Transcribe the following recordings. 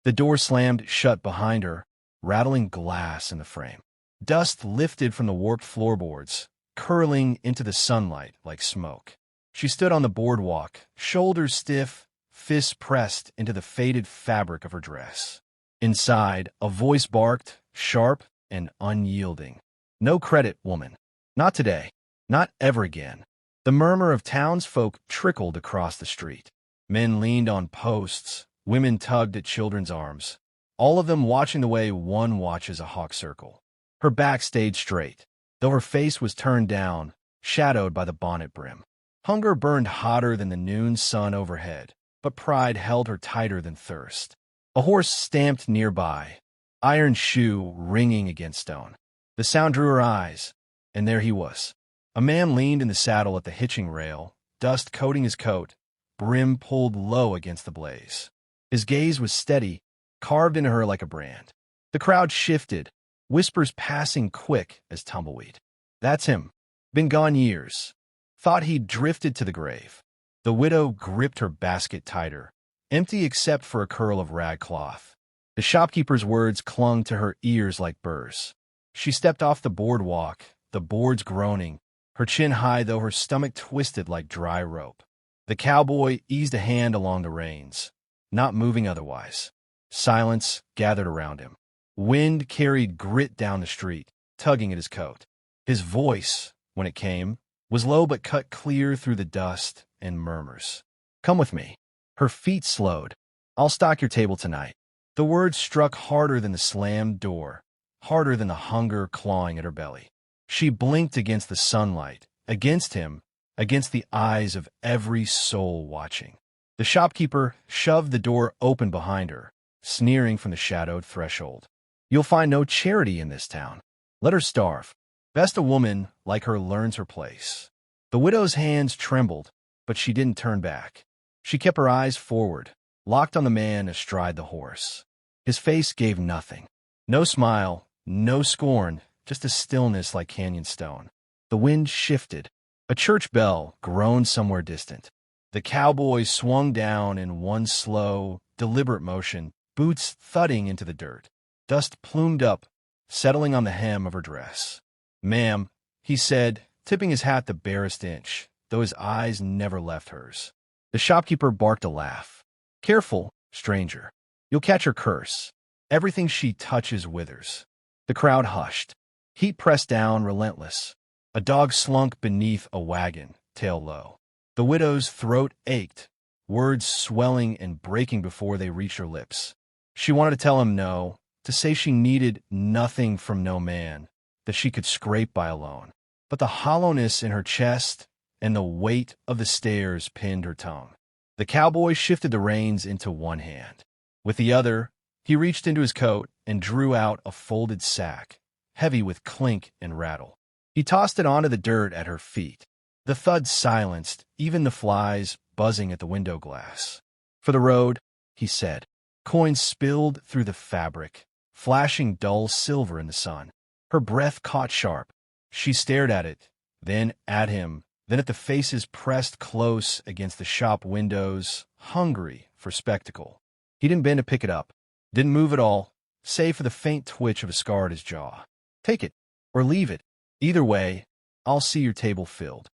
The door slammed shut behind her, rattling glass in the frame. Dust lifted from the warped floorboards, curling into the sunlight like smoke. She stood on the boardwalk, shoulders stiff, fists pressed into the faded fabric of her dress. Inside, a voice barked, sharp and unyielding. "No credit, woman. Not today. Not ever again." The murmur of townsfolk trickled across the street. Men leaned on posts, women tugged at children's arms, all of them watching the way one watches a hawk circle. Her back stayed straight, though her face was turned down, shadowed by the bonnet brim. Hunger burned hotter than the noon sun overhead, but pride held her tighter than thirst. A horse stamped nearby, iron shoe ringing against stone. The sound drew her eyes, and there he was. A man leaned in the saddle at the hitching rail, dust coating his coat, brim pulled low against the blaze. His gaze was steady, carved into her like a brand. The crowd shifted, whispers passing quick as tumbleweed. "That's him. Been gone years. Thought he'd drifted to the grave." The widow gripped her basket tighter, empty except for a curl of rag cloth. The shopkeeper's words clung to her ears like burrs. She stepped off the boardwalk, the boards groaning, her chin high though her stomach twisted like dry rope. The cowboy eased a hand along the reins, not moving otherwise. Silence gathered around him. Wind carried grit down the street, tugging at his coat. His voice, when it came, was low but cut clear through the dust and murmurs. "Come with me." Her feet slowed. "I'll stock your table tonight." The words struck harder than the slammed door, harder than the hunger clawing at her belly. She blinked against the sunlight, against him, against the eyes of every soul watching. The shopkeeper shoved the door open behind her, sneering from the shadowed threshold. "You'll find no charity in this town. Let her starve. Best a woman like her learns her place." The widow's hands trembled, but she didn't turn back. She kept her eyes forward, locked on the man astride the horse. His face gave nothing. No smile, no scorn, just a stillness like canyon stone. The wind shifted. A church bell groaned somewhere distant. The cowboy swung down in one slow, deliberate motion, boots thudding into the dirt. Dust plumed up, settling on the hem of her dress. "Ma'am," he said, tipping his hat the barest inch, though his eyes never left hers. The shopkeeper barked a laugh. "Careful, stranger. You'll catch her curse. Everything she touches withers." The crowd hushed. Heat pressed down, relentless. A dog slunk beneath a wagon, tail low. The widow's throat ached, words swelling and breaking before they reached her lips. She wanted to tell him no, to say she needed nothing from no man, that she could scrape by alone. But the hollowness in her chest and the weight of the stairs pinned her tongue. The cowboy shifted the reins into one hand. With the other, he reached into his coat and drew out a folded sack, heavy with clink and rattle. He tossed it onto the dirt at her feet. The thud silenced even the flies buzzing at the window glass. "For the road," he said. Coins spilled through the fabric, flashing dull silver in the sun. Her breath caught sharp. She stared at it, then at him, then at the faces pressed close against the shop windows, hungry for spectacle. He didn't bend to pick it up, didn't move at all, save for the faint twitch of a scar at his jaw. "Take it, or leave it. Either way, I'll see your table filled."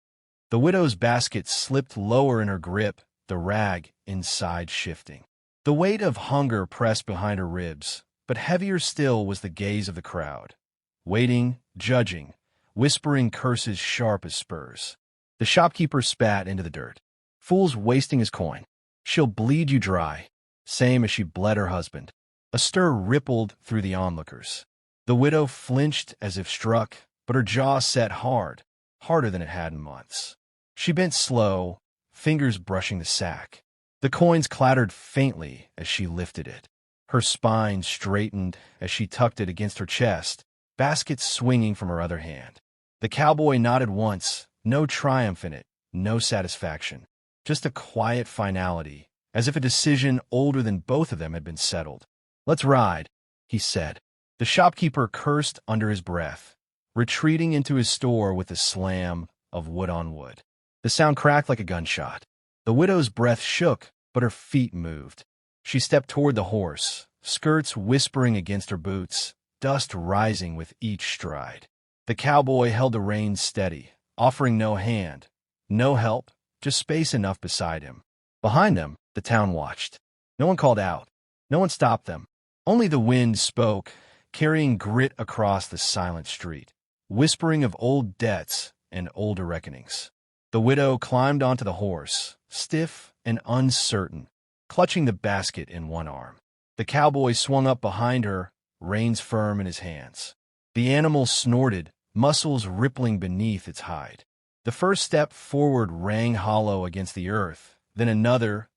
The widow's basket slipped lower in her grip, the rag inside shifting. The weight of hunger pressed behind her ribs, but heavier still was the gaze of the crowd, waiting, judging, whispering curses sharp as spurs. The shopkeeper spat into the dirt. "Fool's wasting his coin. She'll bleed you dry, same as she bled her husband." A stir rippled through the onlookers. The widow flinched as if struck, but her jaw set hard, harder than it had in months. She bent slow, fingers brushing the sack. The coins clattered faintly as she lifted it. Her spine straightened as she tucked it against her chest, basket swinging from her other hand. The cowboy nodded once, no triumph in it, no satisfaction. Just a quiet finality, as if a decision older than both of them had been settled. "Let's ride," he said. The shopkeeper cursed under his breath, retreating into his store with a slam of wood on wood. The sound cracked like a gunshot. The widow's breath shook, but her feet moved. She stepped toward the horse, skirts whispering against her boots, dust rising with each stride. The cowboy held the reins steady, offering no hand, no help, just space enough beside him. Behind them, the town watched. No one called out. No one stopped them. Only the wind spoke, carrying grit across the silent street, whispering of old debts and older reckonings. The widow climbed onto the horse, stiff and uncertain, clutching the basket in one arm. The cowboy swung up behind her, reins firm in his hands. The animal snorted, muscles rippling beneath its hide. The first step forward rang hollow against the earth, then another,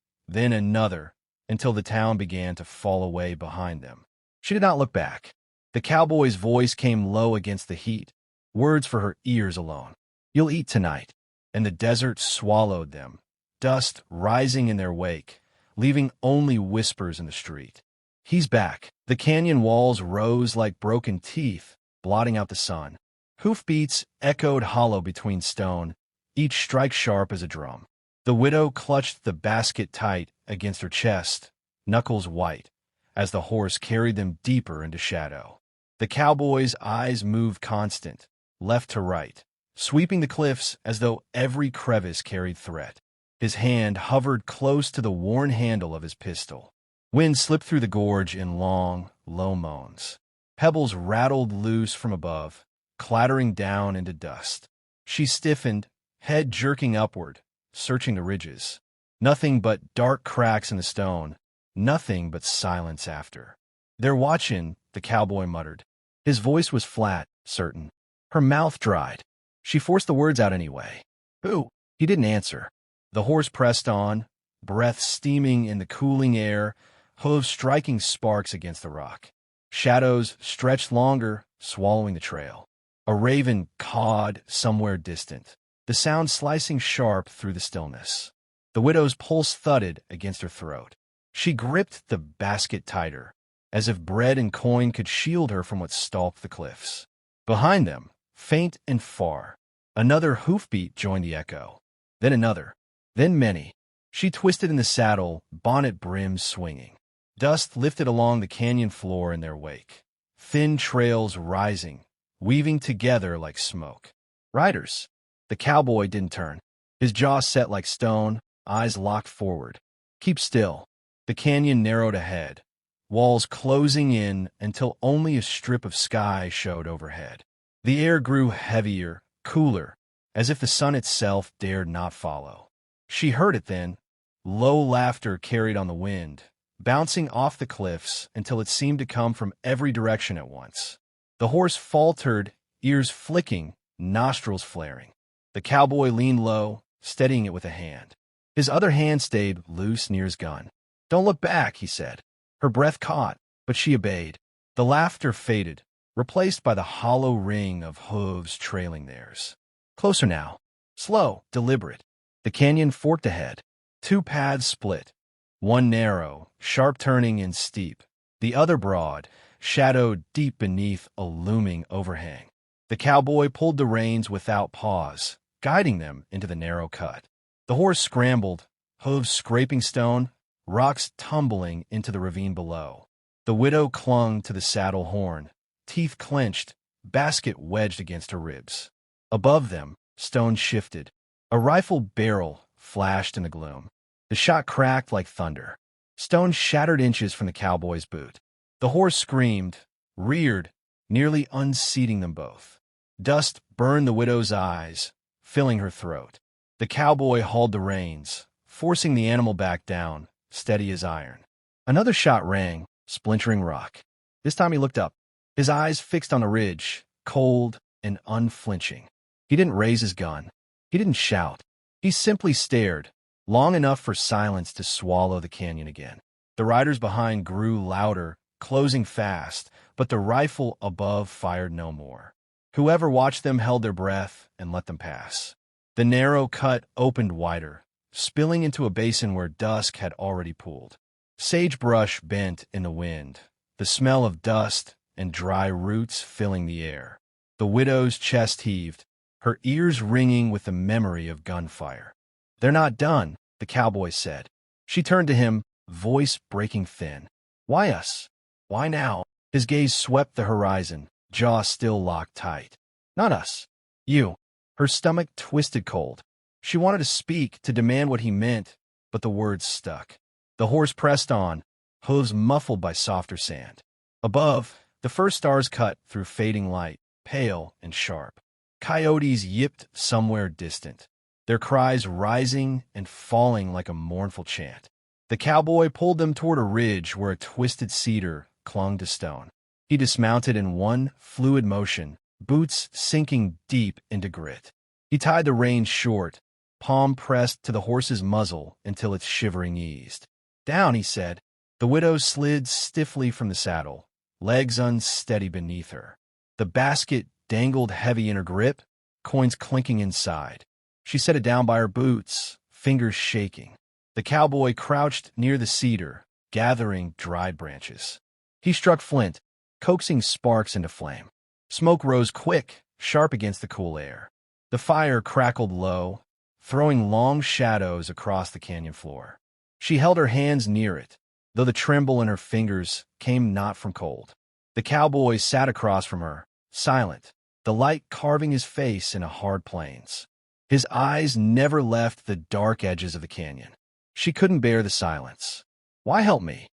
until the town began to fall away behind them. She did not look back. The cowboy's voice came low against the heat, words for her ears alone. "You'll eat tonight." And the desert swallowed them, dust rising in their wake, leaving only whispers in the street. "He's back." The canyon walls rose like broken teeth, blotting out the sun. Hoofbeats echoed hollow between stone, each strike sharp as a drum. The widow clutched the basket tight against her chest, knuckles white, as the horse carried them deeper into shadow. The cowboy's eyes moved constant, left to right, sweeping the cliffs as though every crevice carried threat. His hand hovered close to the worn handle of his pistol. Wind slipped through the gorge in long, low moans. Pebbles rattled loose from above, clattering down into dust. She stiffened, head jerking upward, searching the ridges. Nothing but dark cracks in the stone, nothing but silence after. "They're watching," the cowboy muttered. His voice was flat, certain. Her mouth dried. She forced the words out anyway. "Who?" He didn't answer. The horse pressed on, breath steaming in the cooling air, hooves striking sparks against the rock. Shadows stretched longer, swallowing the trail. A raven cawed somewhere distant, the sound slicing sharp through the stillness. The widow's pulse thudded against her throat. She gripped the basket tighter, as if bread and coin could shield her from what stalked the cliffs. Behind them, faint and far, another hoofbeat joined the echo. Then another, then many. She twisted in the saddle, bonnet brims swinging. Dust lifted along the canyon floor in their wake, thin trails rising, weaving together like smoke. "Riders." The cowboy didn't turn, his jaw set like stone, eyes locked forward. "Keep still." The canyon narrowed ahead, walls closing in until only a strip of sky showed overhead. The air grew heavier, cooler, as if the sun itself dared not follow. She heard it then. Low laughter carried on the wind, bouncing off the cliffs until it seemed to come from every direction at once. The horse faltered, ears flicking, nostrils flaring. The cowboy leaned low, steadying it with a hand. His other hand stayed loose near his gun. "Don't look back," he said. Her breath caught, but she obeyed. The laughter faded, replaced by the hollow ring of hooves trailing theirs. Closer now. Slow, deliberate. The canyon forked ahead. Two paths split. One narrow, sharp turning and steep. The other broad, shadowed deep beneath a looming overhang. The cowboy pulled the reins without pause, guiding them into the narrow cut. The horse scrambled, hooves scraping stone, rocks tumbling into the ravine below. The widow clung to the saddle horn, teeth clenched, basket wedged against her ribs. Above them, stone shifted. A rifle barrel flashed in the gloom. The shot cracked like thunder. Stone shattered inches from the cowboy's boot. The horse screamed, reared, nearly unseating them both. Dust burned the widow's eyes, filling her throat. The cowboy hauled the reins, forcing the animal back down, steady as iron. Another shot rang, splintering rock. This time he looked up, his eyes fixed on the ridge, cold and unflinching. He didn't raise his gun. He didn't shout. He simply stared, long enough for silence to swallow the canyon again. The riders behind grew louder, closing fast, but the rifle above fired no more. Whoever watched them held their breath and let them pass. The narrow cut opened wider, spilling into a basin where dusk had already pooled. Sagebrush bent in the wind, the smell of dust and dry roots filling the air. The widow's chest heaved, her ears ringing with the memory of gunfire. "They're not done," the cowboy said. She turned to him, voice breaking thin. "Why us?" Why now? His gaze swept the horizon, jaw still locked tight. Not us. You. Her stomach twisted cold. She wanted to speak, to demand what he meant, but the words stuck. The horse pressed on, hooves muffled by softer sand. Above, the first stars cut through fading light, pale and sharp. Coyotes yipped somewhere distant, their cries rising and falling like a mournful chant. The cowboy pulled them toward a ridge where a twisted cedar clung to stone. He dismounted in one fluid motion, boots sinking deep into grit. He tied the reins short, palm pressed to the horse's muzzle until its shivering eased. Down, he said. The widow slid stiffly from the saddle, legs unsteady beneath her. The basket dangled heavy in her grip, coins clinking inside. She set it down by her boots, fingers shaking. The cowboy crouched near the cedar, gathering dried branches. He struck flint, coaxing sparks into flame. Smoke rose quick, sharp against the cool air. The fire crackled low, throwing long shadows across the canyon floor. She held her hands near it, though the tremble in her fingers came not from cold. The cowboy sat across from her, silent, the light carving his face in a hard plains. His eyes never left the dark edges of the canyon. She couldn't bear the silence. Why help me?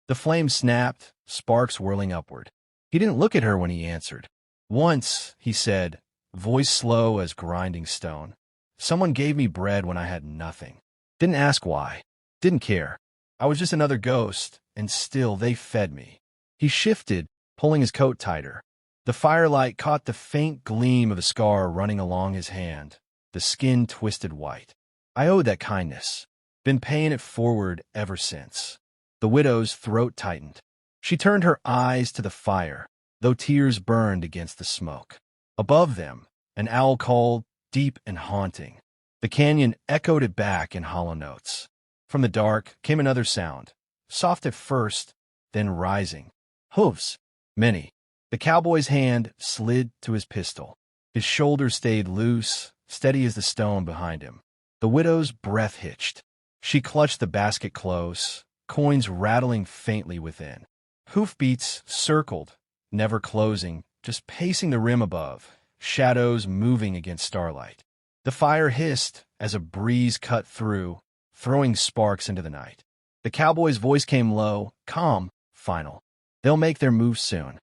The flame snapped, sparks whirling upward. He didn't look at her when he answered. Once, he said, voice slow as grinding stone, someone gave me bread when I had nothing. Didn't ask why. Didn't care. I was just another ghost, and still they fed me. He shifted, pulling his coat tighter. The firelight caught the faint gleam of a scar running along his hand, the skin twisted white. I owed that kindness. Been paying it forward ever since. The widow's throat tightened. She turned her eyes to the fire, though tears burned against the smoke. Above them, an owl called, deep and haunting. The canyon echoed it back in hollow notes. From the dark came another sound, soft at first, then rising. Hooves. Many. The cowboy's hand slid to his pistol. His shoulder stayed loose, steady as the stone behind him. The widow's breath hitched. She clutched the basket close, coins rattling faintly within. Hoofbeats circled, never closing, just pacing the rim above, shadows moving against starlight. The fire hissed as a breeze cut through, throwing sparks into the night. The cowboy's voice came low, calm, final. They'll make their move soon.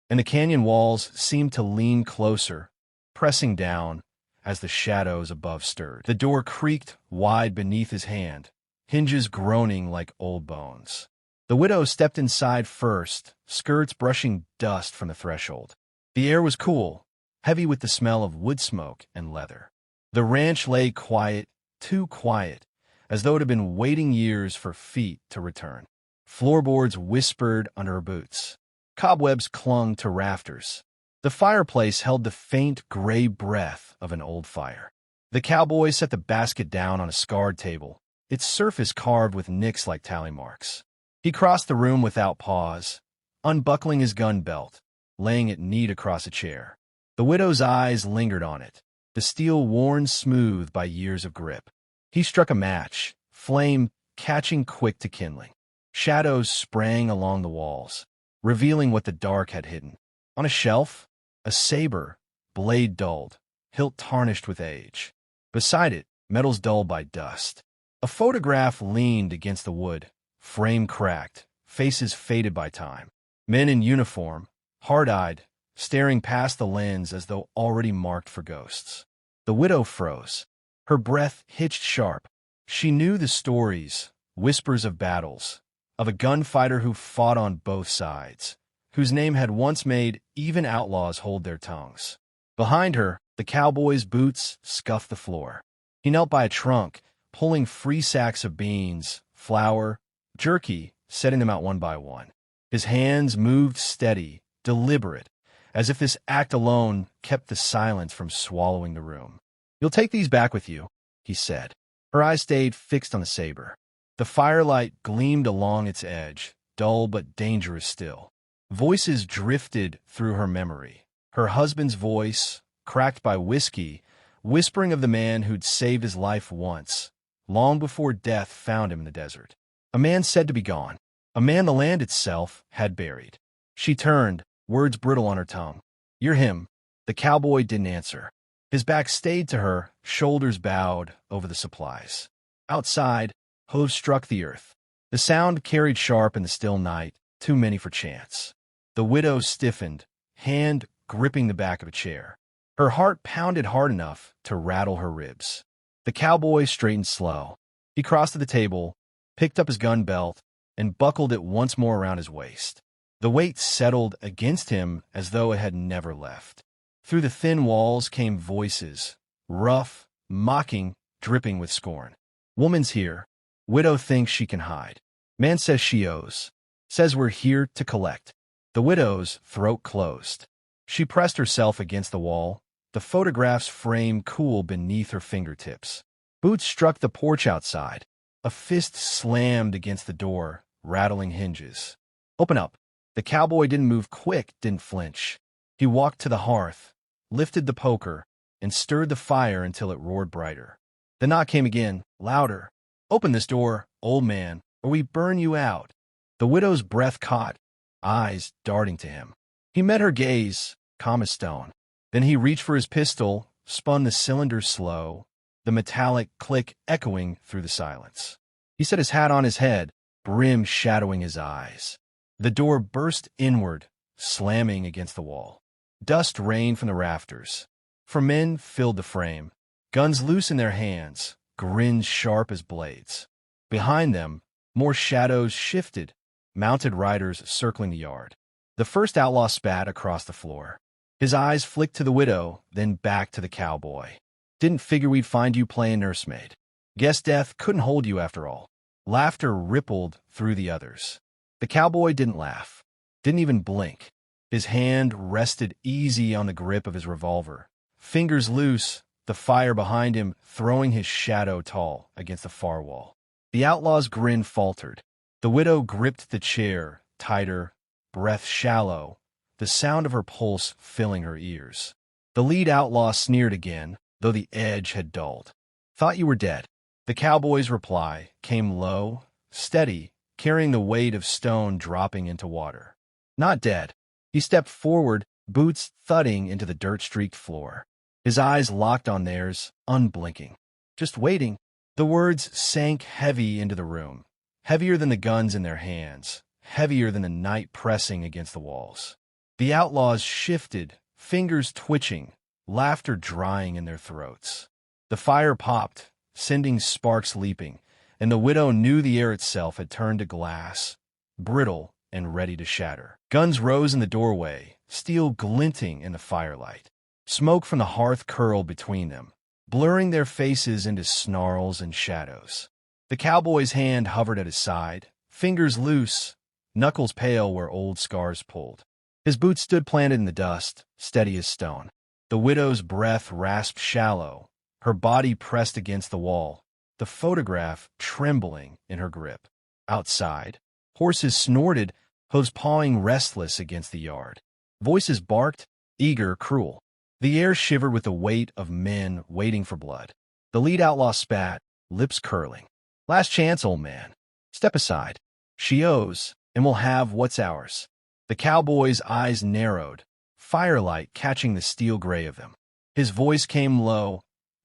And the canyon walls seemed to lean closer, pressing down as the shadows above stirred. The door creaked wide beneath his hand, hinges groaning like old bones. The widow stepped inside first, skirts brushing dust from the threshold. The air was cool, heavy with the smell of wood smoke and leather. The ranch lay quiet, too quiet, as though it had been waiting years for feet to return. Floorboards whispered under her boots. Cobwebs clung to rafters. The fireplace held the faint gray breath of an old fire. The cowboy set the basket down on a scarred table, its surface carved with nicks like tally marks. He crossed the room without pause, unbuckling his gun belt, laying it neat across a chair. The widow's eyes lingered on it, the steel worn smooth by years of grip. He struck a match, flame catching quick to kindling. Shadows sprang along the walls, revealing what the dark had hidden. On a shelf, a saber, blade dulled, hilt tarnished with age. Beside it, metals dulled by dust. A photograph leaned against the wood, frame cracked, faces faded by time. Men in uniform, hard-eyed, staring past the lens as though already marked for ghosts. The widow froze. Her breath hitched sharp. She knew the stories, whispers of battles, of a gunfighter who fought on both sides, whose name had once made even outlaws hold their tongues. Behind her, the cowboy's boots scuffed the floor. He knelt by a trunk, pulling free sacks of beans, flour, jerky, setting them out one by one. His hands moved steady, deliberate, as if this act alone kept the silence from swallowing the room. "You'll take these back with you," he said. Her eyes stayed fixed on the saber. The firelight gleamed along its edge, dull but dangerous still. Voices drifted through her memory. Her husband's voice, cracked by whiskey, whispering of the man who'd saved his life once, long before death found him in the desert. A man said to be gone. a man the land itself had buried. She turned, words brittle on her tongue. "You're him." The cowboy didn't answer. His back stayed to her, shoulders bowed over the supplies. Outside, hooves struck the earth. The sound carried sharp in the still night, too many for chance. The widow stiffened, hand gripping the back of a chair. Her heart pounded hard enough to rattle her ribs. The cowboy straightened slow. He crossed to the table, picked up his gun belt, and buckled it once more around his waist. The weight settled against him as though it had never left. Through the thin walls came voices, rough, mocking, dripping with scorn. "Woman's here. Widow thinks she can hide. Man says she owes. Says we're here to collect." The widow's throat closed. She pressed herself against the wall, the photograph's frame cool beneath her fingertips. Boots struck the porch outside. A fist slammed against the door, rattling hinges. "Open up." The cowboy didn't move quick, didn't flinch. He walked to the hearth, lifted the poker, and stirred the fire until it roared brighter. The knock came again, louder. "Open this door, old man, or we burn you out." The widow's breath caught, eyes darting to him. He met her gaze, calm as stone. Then he reached for his pistol, spun the cylinder slow, the metallic click echoing through the silence. He set his hat on his head, brim shadowing his eyes. The door burst inward, slamming against the wall. Dust rained from the rafters. For men filled the frame, guns loose in their hands, grins sharp as blades. Behind them, more shadows shifted, mounted riders circling the yard. The first outlaw spat across the floor. His eyes flicked to the widow, then back to the cowboy. "Didn't figure we'd find you playing nursemaid. Guess death couldn't hold you after all." Laughter rippled through the others. The cowboy didn't laugh, didn't even blink. His hand rested easy on the grip of his revolver. Fingers loose, the fire behind him throwing his shadow tall against the far wall. The outlaw's grin faltered. The widow gripped the chair, tighter, breath shallow, the sound of her pulse filling her ears. The lead outlaw sneered again, though the edge had dulled. "Thought you were dead." The cowboy's reply came low, steady, carrying the weight of stone dropping into water. "Not dead." He stepped forward, boots thudding into the dirt-streaked floor. His eyes locked on theirs, unblinking. "Just waiting." The words sank heavy into the room, heavier than the guns in their hands, heavier than the night pressing against the walls. The outlaws shifted, fingers twitching, laughter drying in their throats. The fire popped, sending sparks leaping, and the widow knew the air itself had turned to glass, brittle and ready to shatter. Guns rose in the doorway, steel glinting in the firelight. Smoke from the hearth curled between them, blurring their faces into snarls and shadows. The cowboy's hand hovered at his side, fingers loose, knuckles pale where old scars pulled. His boots stood planted in the dust, steady as stone. The widow's breath rasped shallow, her body pressed against the wall, the photograph trembling in her grip. Outside, horses snorted, hooves pawing restless against the yard. Voices barked, eager, cruel. The air shivered with the weight of men waiting for blood. The lead outlaw spat, lips curling. "Last chance, old man. Step aside. She owes, and we'll have what's ours." The cowboy's eyes narrowed, firelight catching the steel gray of them. His voice came low,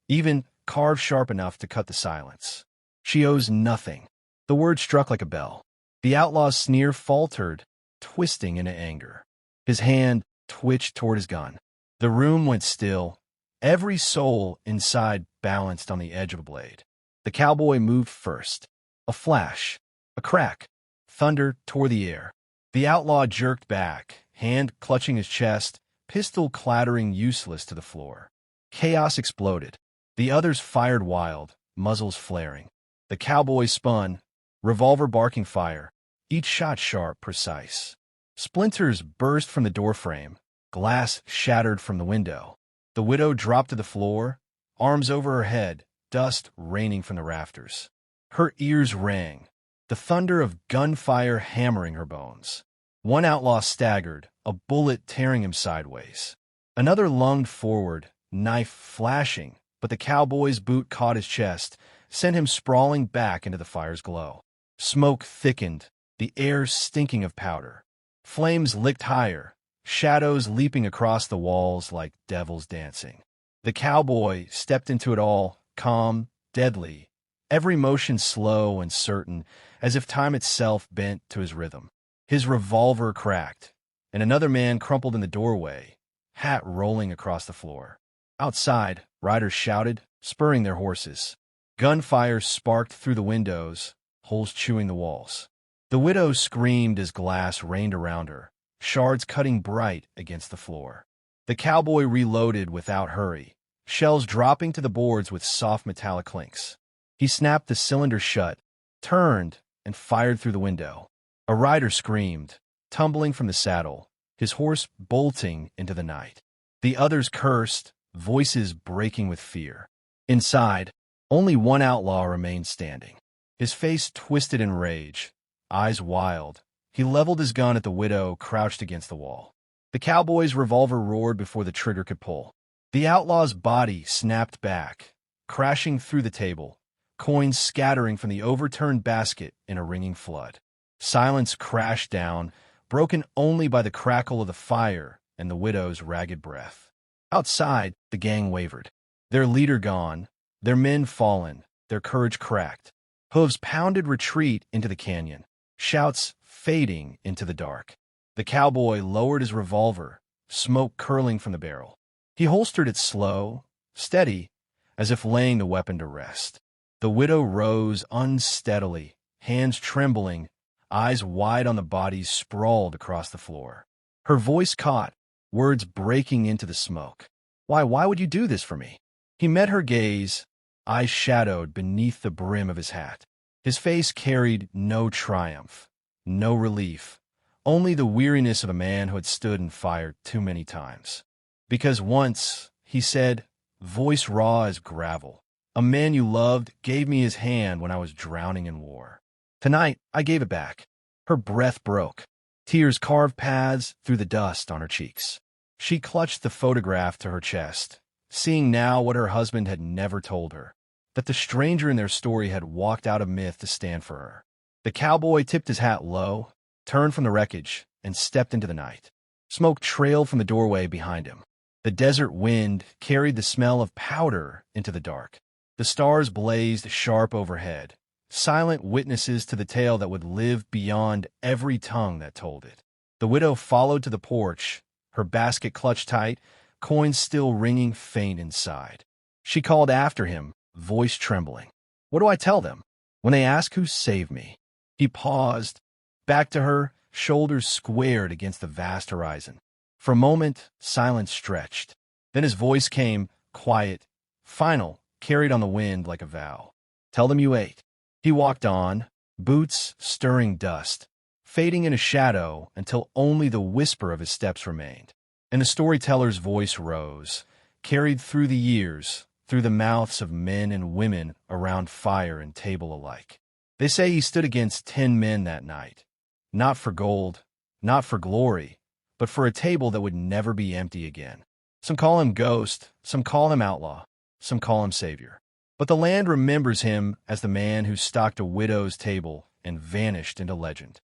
even carved sharp enough to cut the silence. "She owes nothing." The word struck like a bell. The outlaw's sneer faltered, twisting into anger. His hand twitched toward his gun. The room went still, every soul inside balanced on the edge of a blade. The cowboy moved first. A flash, a crack, thunder tore the air. The outlaw jerked back, hand clutching his chest, pistol clattering useless to the floor. Chaos exploded. The others fired wild, muzzles flaring. The cowboy spun, revolver barking fire, each shot sharp, precise. Splinters burst from the doorframe, glass shattered from the window. The widow dropped to the floor, arms over her head, dust raining from the rafters. Her ears rang, the thunder of gunfire hammering her bones. One outlaw staggered, a bullet tearing him sideways. Another lunged forward, knife flashing, but the cowboy's boot caught his chest, sent him sprawling back into the fire's glow. Smoke thickened, the air stinking of powder. Flames licked higher, shadows leaping across the walls like devils dancing. The cowboy stepped into it all, calm, deadly, every motion slow and certain, as if time itself bent to his rhythm. His revolver cracked, and another man crumpled in the doorway, hat rolling across the floor. Outside, riders shouted, spurring their horses. Gunfire sparked through the windows, holes chewing the walls. The widow screamed as glass rained around her, shards cutting bright against the floor. The cowboy reloaded without hurry, shells dropping to the boards with soft metallic clinks. He snapped the cylinder shut, turned, and fired through the window. A rider screamed, tumbling from the saddle, his horse bolting into the night. The others cursed, voices breaking with fear. Inside, only one outlaw remained standing. His face twisted in rage, eyes wild. He leveled his gun at the widow crouched against the wall. The cowboy's revolver roared before the trigger could pull. The outlaw's body snapped back, crashing through the table, coins scattering from the overturned basket in a ringing flood. Silence crashed down, broken only by the crackle of the fire and the widow's ragged breath. Outside, the gang wavered. Their leader gone, their men fallen, their courage cracked. Hooves pounded retreat into the canyon, shouts fading into the dark. The cowboy lowered his revolver, smoke curling from the barrel. He holstered it slow, steady, as if laying the weapon to rest. The widow rose unsteadily, hands trembling, eyes wide on the bodies sprawled across the floor. Her voice caught, words breaking into the smoke. Why would you do this for me?" He met her gaze, eyes shadowed beneath the brim of his hat. His face carried no triumph, no relief, only the weariness of a man who had stood and fired too many times. "Because once," he said, voice raw as gravel, "a man you loved gave me his hand when I was drowning in war. Tonight, I gave it back." Her breath broke. Tears carved paths through the dust on her cheeks. She clutched the photograph to her chest, seeing now what her husband had never told her, that the stranger in their story had walked out of myth to stand for her. The cowboy tipped his hat low, turned from the wreckage, and stepped into the night. Smoke trailed from the doorway behind him. The desert wind carried the smell of powder into the dark. The stars blazed sharp overhead, silent witnesses to the tale that would live beyond every tongue that told it. The widow followed to the porch, her basket clutched tight, coins still ringing faint inside. She called after him, voice trembling. "What do I tell them when they ask who saved me?" He paused, back to her, shoulders squared against the vast horizon. For a moment, silence stretched. Then his voice came, quiet, final, carried on the wind like a vow. "Tell them you ate." He walked on, boots stirring dust, fading into shadow until only the whisper of his steps remained. And the storyteller's voice rose, carried through the years, through the mouths of men and women around fire and table alike. They say he stood against 10 men that night, not for gold, not for glory, but for a table that would never be empty again. Some call him ghost, some call him outlaw, some call him savior. But the land remembers him as the man who stocked a widow's table and vanished into legend.